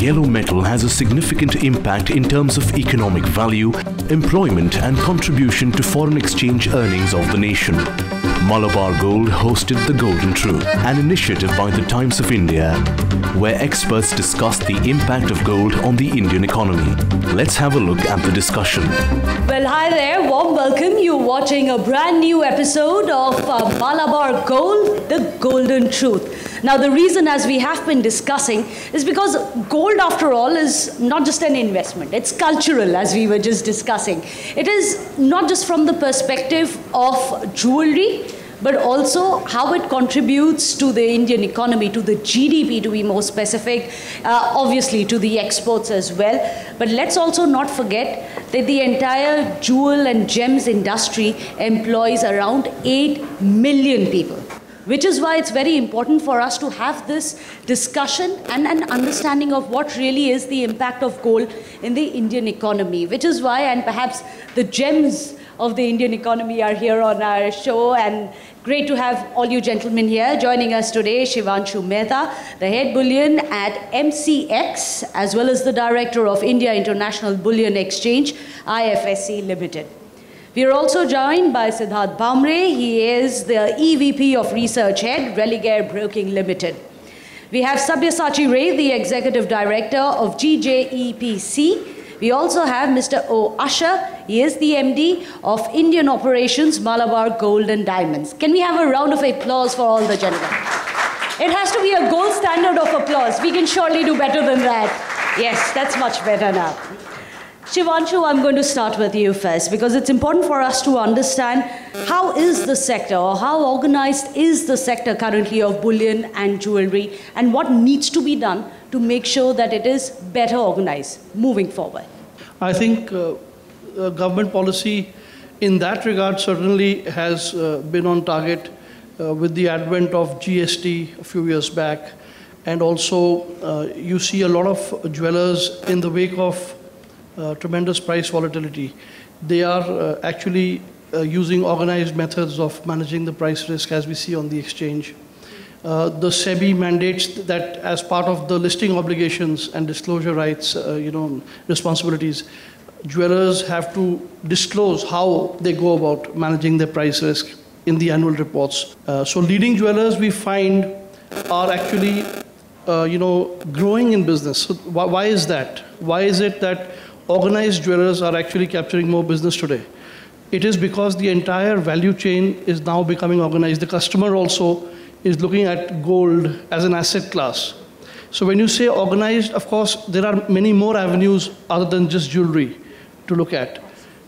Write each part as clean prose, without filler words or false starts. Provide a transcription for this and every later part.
yellow metal has a significant impact in terms of economic value, employment and contribution to foreign exchange earnings of the nation. Malabar Gold hosted the Golden Truth, an initiative by the Times of India, where experts discussed the impact of gold on the Indian economy. Let's have a look at the discussion. Well, hi there, warm welcome. You're watching a brand new episode of Malabar Gold, the Golden Truth. Now, the reason, as we have been discussing, is because gold, after all, is not just an investment. It's cultural, as we were just discussing. It is not just from the perspective of jewelry, but also how it contributes to the Indian economy, to the GDP to be more specific, obviously to the exports as well. But let's also not forget that the entire jewel and gems industry employs around 8 million people, which is why it's very important for us to have this discussion and an understanding of what really is the impact of gold in the Indian economy, which is why, and perhaps the gems of the Indian economy are here on our show, and great to have all you gentlemen here. Joining us today, Shivanshu Mehta, the head bullion at MCX, as well as the director of India International Bullion Exchange, IFSC Limited. We are also joined by Siddharth Bhamre. He is the EVP of Research Head, Religare Broking Limited. We have Sabyasachi Ray, the Executive Director of GJEPC. We also have Mr. O. Usher. He is the MD of Indian Operations, Malabar Gold and Diamonds. Can we have a round of applause for all the gentlemen? It has to be a gold standard of applause. We can surely do better than that. Yes, that's much better now. Shivanshu, I'm going to start with you first, because it's important for us to understand how is the sector, or how organized is the sector currently of bullion and jewelry, and what needs to be done to make sure that it is better organized moving forward. I think government policy in that regard certainly has been on target with the advent of GST a few years back, and also you see a lot of jewelers in the wake of tremendous price volatility. They are actually using organized methods of managing the price risk, as we see on the exchange. The SEBI mandates that as part of the listing obligations and disclosure rights, responsibilities, jewelers have to disclose how they go about managing their price risk in the annual reports. So leading jewelers, we find, are actually growing in business. So why is that? Why is it that organized jewelers are actually capturing more business today? It is because the entire value chain is now becoming organized. The customer also is looking at gold as an asset class. So when you say organized, of course, there are many more avenues other than just jewelry to look at,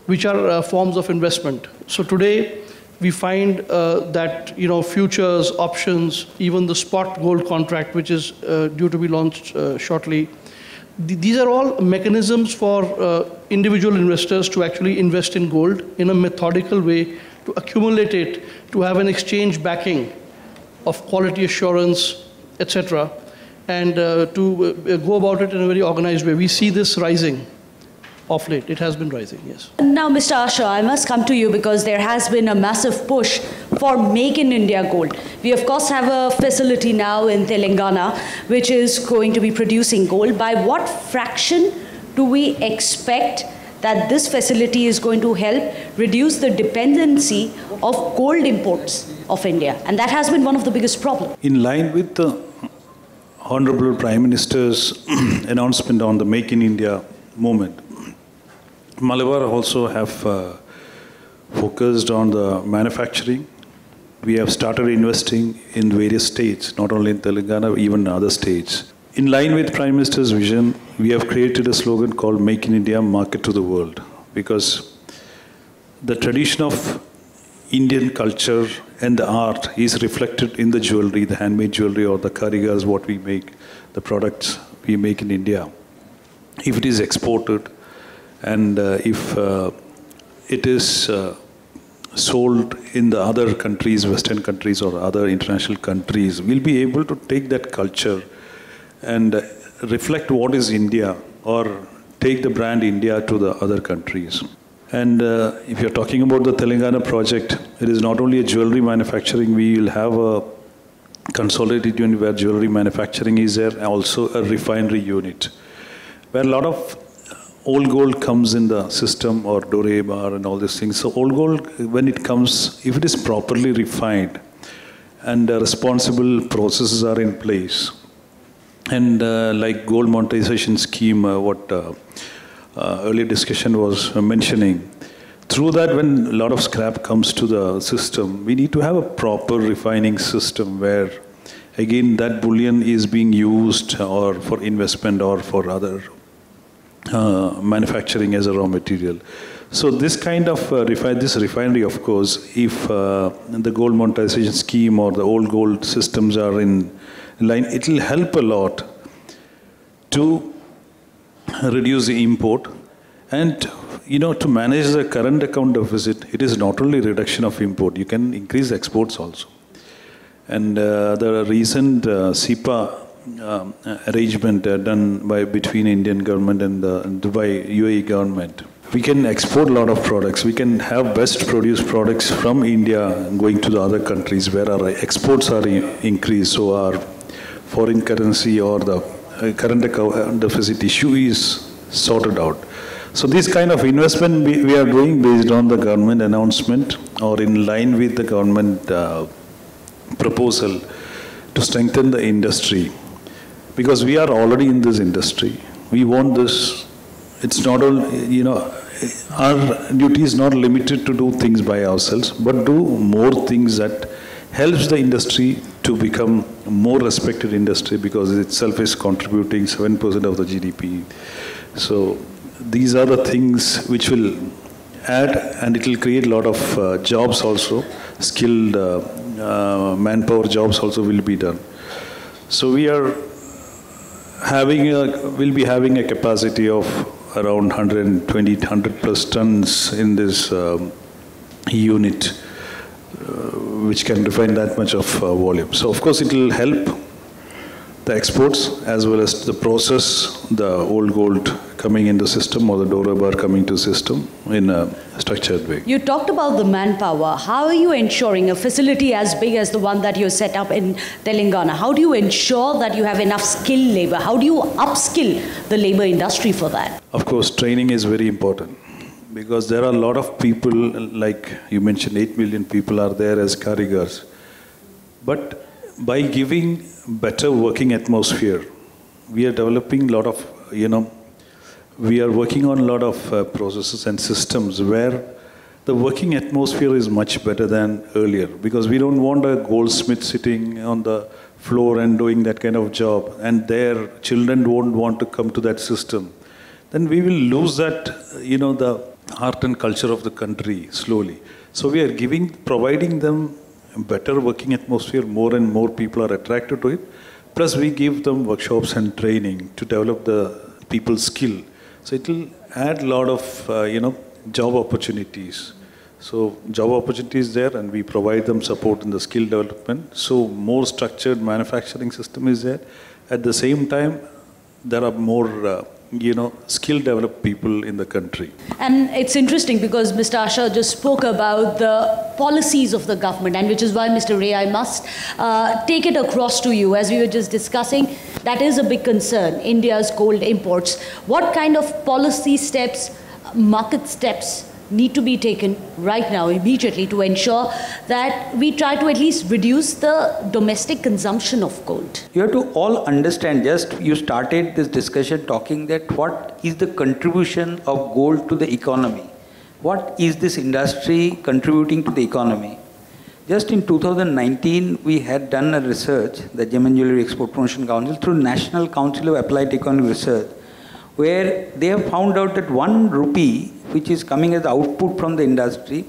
which are forms of investment. So today, we find that futures, options, even the spot gold contract, which is due to be launched shortly, these are all mechanisms for individual investors to actually invest in gold in a methodical way, to accumulate it, to have an exchange backing of quality assurance, etc., and to go about it in a very organized way. We see this rising of late. It has been rising, yes. Now, Mr. Asha, I must come to you, because there has been a massive push for Make in India gold. We, of course, have a facility now in Telangana, which is going to be producing gold. By what fraction do we expect that this facility is going to help reduce the dependency of gold imports of India? And that has been one of the biggest problems. In line with the Honorable Prime Minister's announcement on the Make in India movement, Malabar also have focused on the manufacturing. We have started investing in various states, not only in Telangana, even other states. In line with Prime Minister's vision, we have created a slogan called Make in India, Market to the World, because the tradition of Indian culture and the art is reflected in the jewelry, the handmade jewelry or the karigars, what we make, the products we make in India. If it is exported and if it is sold in the other countries, Western countries or other international countries, we'll be able to take that culture and reflect what is India, or take the brand India to the other countries. And if you're talking about the Telangana project, it is not only a jewelry manufacturing, we will have a consolidated unit where jewelry manufacturing is there, and also a refinery unit. where a lot of old gold comes in the system, or dore bar and all these things. So old gold, when it comes, if it is properly refined and responsible processes are in place, and like gold monetization scheme, what earlier discussion was mentioning, through that, when a lot of scrap comes to the system, we need to have a proper refining system where, again, that bullion is being used or for investment or for other manufacturing as a raw material. So this kind of this refinery, of course, if the gold monetization scheme or the old gold systems are in line, it will help a lot to reduce the import. And to manage the current account deficit, it is not only reduction of import, you can increase exports also. And the recent SIPA arrangement done between Indian government and the Dubai UAE government, we can export a lot of products. We can have best produced products from India going to the other countries where our exports are increased, so our foreign currency or the current account deficit issue is sorted out. So this kind of investment we are doing based on the government announcement or in line with the government proposal to strengthen the industry. Because we are already in this industry. We want this. It's not all, our duty is not limited to do things by ourselves, but do more things that helps the industry to become more respected industry, because it itself is contributing 7% of the GDP. So these are the things which will add, and it will create a lot of jobs also, skilled manpower jobs also will be done. So we are will be having a capacity of around 100 plus tons in this unit, which can refine that much of volume. So of course it will help the exports as well as the process, the old gold coming in the system or the dora bar coming to system in a structured way. You talked about the manpower. How are you ensuring a facility as big as the one that you set up in Telangana? How do you ensure that you have enough skilled labor? How do you upskill the labor industry for that? Of course, training is very important, because there are a lot of people, like you mentioned, 8 million people are there as karigars. But by giving better working atmosphere, we are developing a lot of, we are working on a lot of processes and systems where the working atmosphere is much better than earlier, because we don't want a goldsmith sitting on the floor and doing that kind of job, and their children won't want to come to that system. Then we will lose that, the art and culture of the country slowly. So we are providing them a better working atmosphere, more and more people are attracted to it. Plus we give them workshops and training to develop the people's skill. So it will add a lot of, job opportunities. So job opportunities there, and we provide them support in the skill development. So more structured manufacturing system is there. At the same time, there are more skill developed people in the country. And it's interesting because Mr. Asha just spoke about the policies of the government, and which is why, Mr. Ray, I must take it across to you. As we were just discussing, that is a big concern, India's gold imports. What kind of policy steps, market steps need to be taken right now, immediately, to ensure that we try to at least reduce the domestic consumption of gold? You have to all understand, you started this discussion talking that what is the contribution of gold to the economy? What is this industry contributing to the economy? Just in 2019, we had done a research, the Gem and Jewellery Export Promotion Council, through National Council of Applied Economic Research, where they have found out that 1 rupee, which is coming as output from the industry,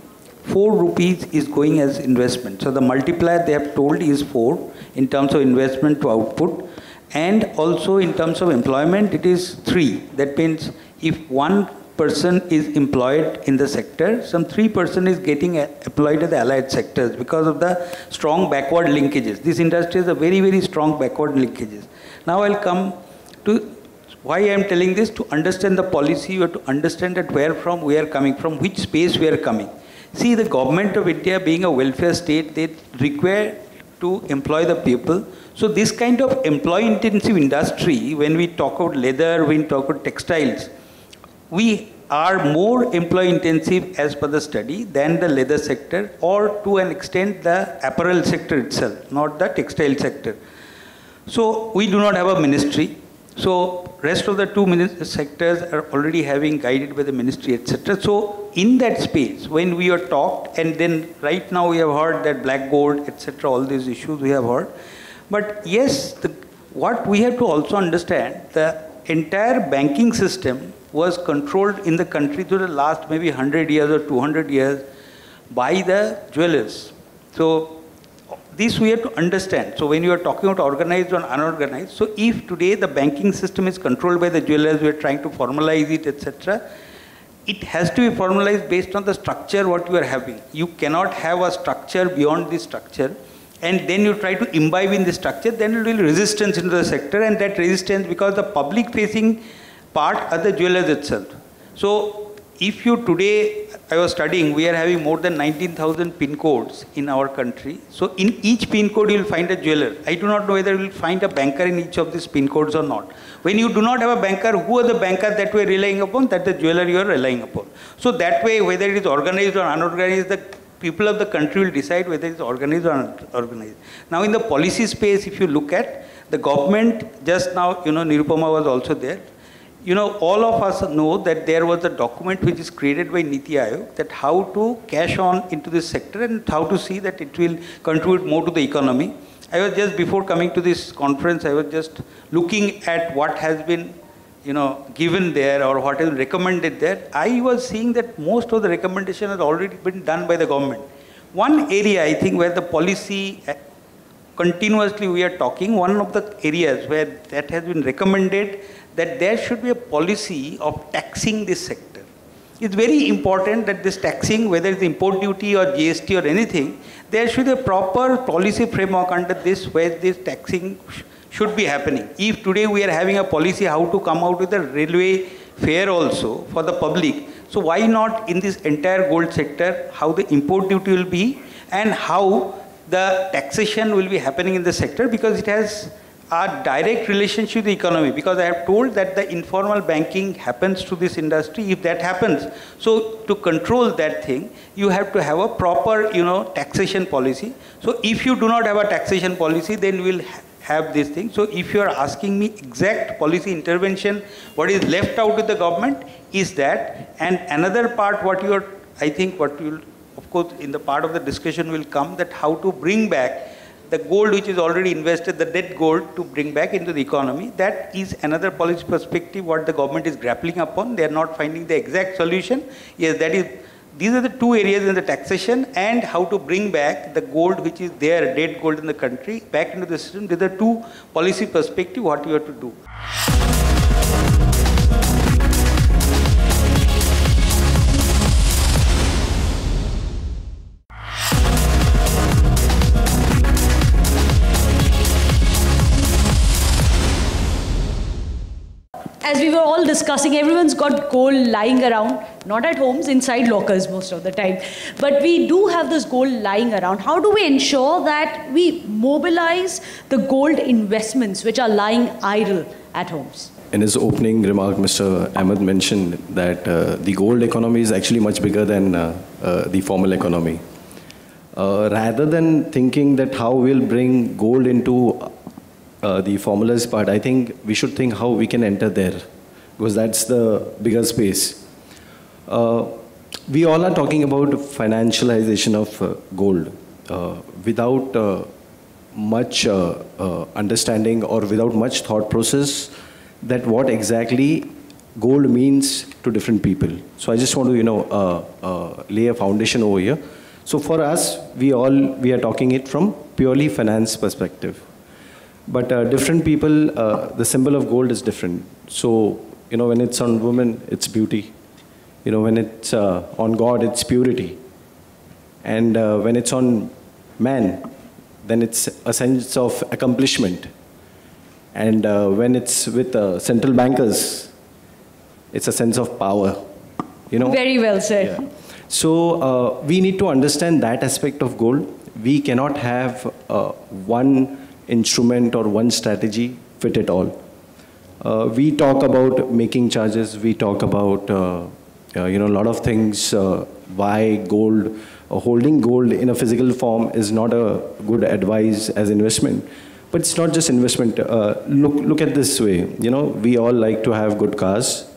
4 rupees is going as investment. So the multiplier they have told is 4 in terms of investment to output, and also in terms of employment it is 3. That means if 1 person is employed in the sector, some 3% is getting employed in the allied sectors because of the strong backward linkages. This industry has a very, very strong backward linkages. Now I'll come to why I am telling this. To understand the policy, you have to understand that where from we are coming from, which space we are coming. See, the government of India being a welfare state, they require to employ the people. So this kind of employee-intensive industry, when we talk about leather, when we talk about textiles, we are more employee-intensive as per the study than the leather sector, or to an extent the apparel sector itself, not the textile sector. So we do not have a ministry. So rest of the two sectors are already having guided by the ministry, etc. So in that space, when we are talked, and then right now we have heard that black gold, etc., all these issues we have heard. But yes, what we have to also understand, the entire banking system was controlled in the country through the last maybe 100 years or 200 years by the jewelers. So this we have to understand. So when you are talking about organized or unorganized, so if today the banking system is controlled by the jewelers, we are trying to formalize it, etc., it has to be formalized based on the structure what you are having. You cannot have a structure beyond this structure, and then you try to imbibe in the structure, then there will be resistance into the sector, and that resistance, because the public facing part are the jewelers itself. So if you today, I was studying, we are having more than 19,000 pin codes in our country. So in each pin code you will find a jeweler. I do not know whether you will find a banker in each of these pin codes or not. When you do not have a banker, who are the bankers that we are relying upon? That the jeweler you are relying upon. So that way, whether it is organized or unorganized, the people of the country will decide whether it is organized or unorganized. Now in the policy space, if you look at the government, just now, Nirupama was also there. All of us know that there was a document which is created by Niti Aayog, that how to cash on into this sector and how to see that it will contribute more to the economy. I was just, before coming to this conference, I was just looking at what has been, given there or what is recommended there. I was seeing that most of the recommendation has already been done by the government. One area, I think, where the policy continuously we are talking, one of the areas where that has been recommended, that there should be a policy of taxing this sector. It's very important that this taxing, whether it's import duty or GST or anything, there should be a proper policy framework under this where this taxing should be happening. If today we are having a policy how to come out with a railway fare also for the public, so why not in this entire gold sector, how the import duty will be and how the taxation will be happening in the sector, because it has a direct relationship with the economy, because I have told that the informal banking happens to this industry. If that happens, so to control that thing, you have to have a proper, taxation policy. So if you do not have a taxation policy, then we'll have this thing. So if you are asking me exact policy intervention, what is left out with the government is that, and another part what you are, I think what you will, of course, in the part of the discussion will come, that how to bring back the gold which is already invested, the dead gold, to bring back into the economy. That is another policy perspective what the government is grappling upon. They are not finding the exact solution. Yes, that is, these are the two areas in the taxation and how to bring back the gold which is there, dead gold in the country, back into the system. These are two policy perspective what you have to do. As we were all discussing, everyone's got gold lying around, not at homes, inside lockers most of the time. But we do have this gold lying around. How do we ensure that we mobilize the gold investments which are lying idle at homes? In his opening remark, Mr. Ahmed mentioned that the gold economy is actually much bigger than the formal economy. Rather than thinking that how we'll bring gold into the formalist part, I think we should think how we can enter there, because that's the bigger space. We all are talking about financialization of gold without much understanding or without much thought process that what exactly gold means to different people. So I just want to lay a foundation over here. So for us, we are talking it from purely finance perspective. But different people, the symbol of gold is different. So, when it's on women, it's beauty. When it's on God, it's purity. And when it's on man, then it's a sense of accomplishment. And when it's with central bankers, it's a sense of power. Very well said. Yeah. So we need to understand that aspect of gold. we cannot have one instrument or one strategy fit it all. We talk about making charges, we talk about a lot of things, why gold, holding gold in a physical form is not a good advice as investment. But it's not just investment. Look at this way. We all like to have good cars.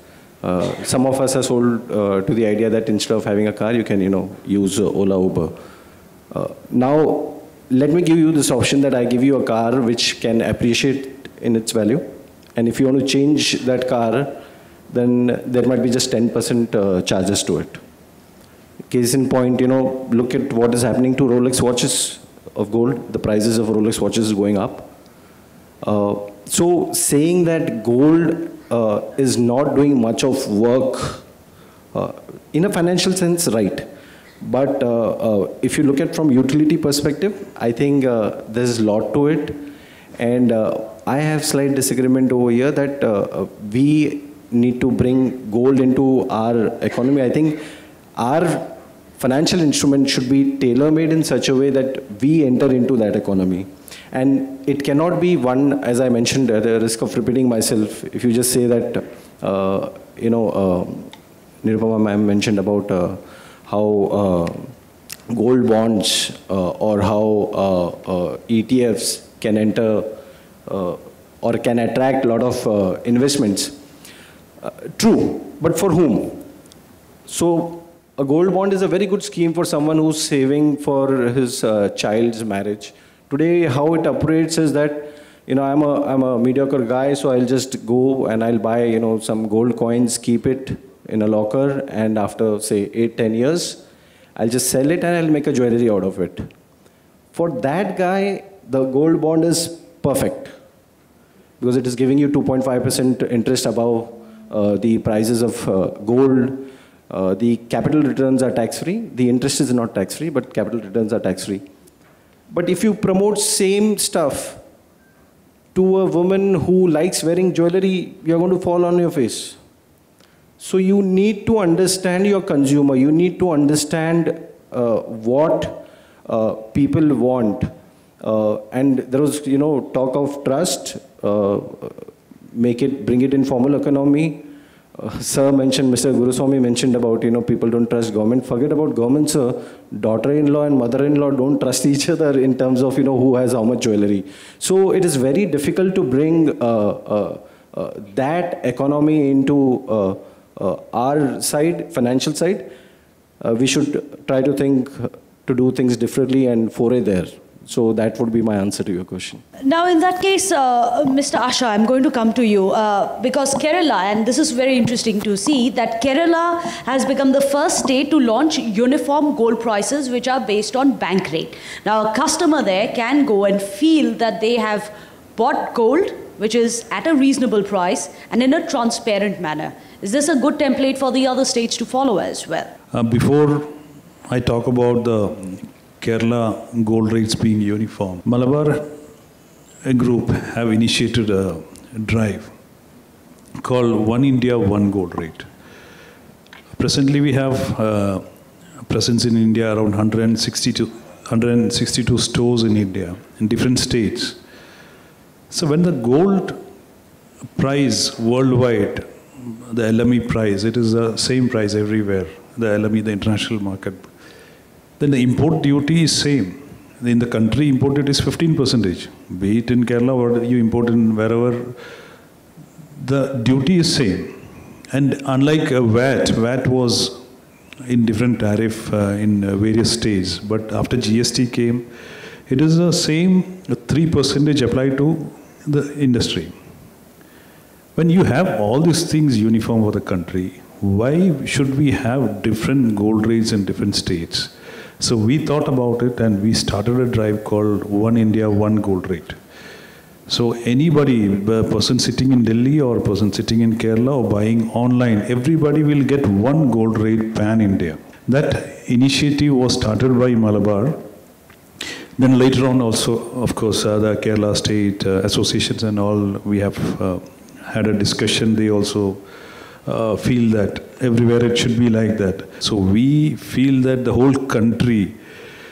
Some of us are sold to the idea that instead of having a car, you can use Ola, Uber. Now, let me give you this option that I give you a car which can appreciate in its value. And if you want to change that car, then there might be just 10% charges to it. Case in point, look at what is happening to Rolex watches of gold. The prices of Rolex watches is going up. So saying that gold is not doing much of work in a financial sense, right. But if you look at from utility perspective, I think there's a lot to it. And I have slight disagreement over here that we need to bring gold into our economy. I think our financial instrument should be tailor-made in such a way that we enter into that economy. And it cannot be one, as I mentioned, at the risk of repeating myself, if you just say that, Nirupama ma'am mentioned about how gold bonds or how ETFs can enter or can attract a lot of investments. True, but for whom? So a gold bond is a very good scheme for someone who's saving for his child's marriage. Today, how it operates is that, I'm a mediocre guy, so I'll just go and I'll buy, some gold coins, keep it in a locker, and after, say, 8-10 years, I'll just sell it and I'll make a jewelry out of it. For that guy, the gold bond is perfect because it is giving you 2.5% interest above the prices of gold. The capital returns are tax-free. The interest is not tax-free, but capital returns are tax-free. But if you promote same stuff to a woman who likes wearing jewelry, you're going to fall on your face. So you need to understand your consumer. You need to understand what people want. And there was, talk of trust, bring it in formal economy. Sir mentioned, Mr. Guruswamy mentioned about, people don't trust government. Forget about government, sir. Daughter-in-law and mother-in-law don't trust each other in terms of, who has how much jewelry. So it is very difficult to bring that economy into our side, financial side. We should try to think to do things differently and foray there. So that would be my answer to your question. Now, in that case, Mr. Asha, I'm going to come to you because Kerala, and this is very interesting to see, that Kerala has become the first state to launch uniform gold prices which are based on bank rate. Now, a customer there can go and feel that they have bought gold which is at a reasonable price and in a transparent manner. Is this a good template for the other states to follow as well? Before I talk about the Kerala gold rates being uniform, Malabar group have initiated a drive called One India, One Gold Rate. Presently we have presence in India around 162 stores in India, in different states. So when the gold price worldwide, the LME price, it is the same price everywhere, the LME, the international market, then the import duty is same. In the country, import duty is 15%. Be it in Kerala or you import in wherever, the duty is same. And unlike VAT was in different tariff in various states, but after GST came, it is the same 3% applied to the industry. When you have all these things uniform for the country, why should we have different gold rates in different states? So we thought about it and we started a drive called One India, One Gold Rate. So anybody, a person sitting in Delhi or a person sitting in Kerala or buying online, everybody will get one gold rate pan-India. That initiative was started by Malabar. Then later on also, of course, the Kerala state associations and all, we have had a discussion. They also feel that everywhere it should be like that. So we feel that the whole country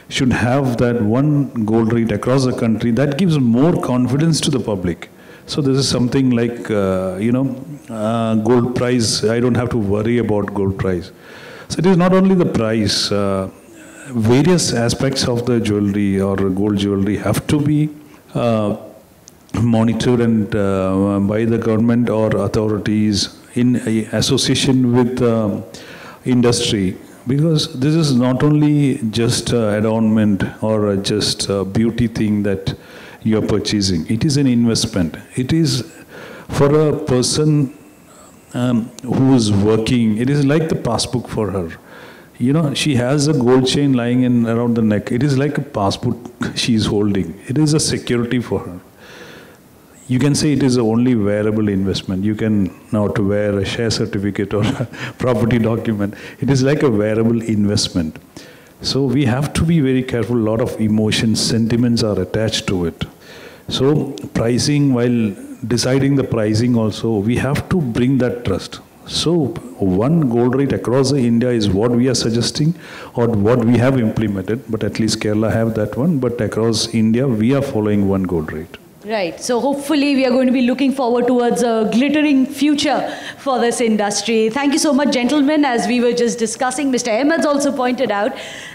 should have that one gold rate across the country. That gives more confidence to the public. So this is something like, gold price. I don't have to worry about gold price. So it is not only the price. Various aspects of the jewelry or gold jewelry have to be monitored and by the government or authorities in association with industry, because this is not only just adornment or just a beauty thing that you are purchasing. It is an investment. It is for a person who is working. It is like the passbook for her. She has a gold chain lying around the neck. It is like a passport she is holding. It is a security for her. You can say it is the only wearable investment. You can not wear a share certificate or a property document. It is like a wearable investment. So we have to be very careful. A lot of emotions, sentiments are attached to it. So pricing, while deciding the pricing also, we have to bring that trust. So one gold rate across India is what we are suggesting or what we have implemented, but at least Kerala have that one, but across India we are following one gold rate. Right. So hopefully we are going to be looking forward towards a glittering future for this industry. Thank you so much, gentlemen. As we were just discussing, Mr. Ahmed's also pointed out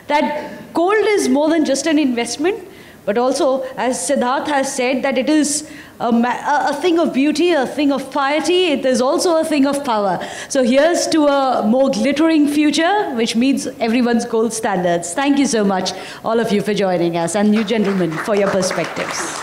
that gold is more than just an investment, but also, as Siddharth has said, that it is a thing of beauty, a thing of piety. It is also a thing of power. So here's to a more glittering future, which meets everyone's gold standards. Thank you so much, all of you, for joining us, and you gentlemen, for your perspectives.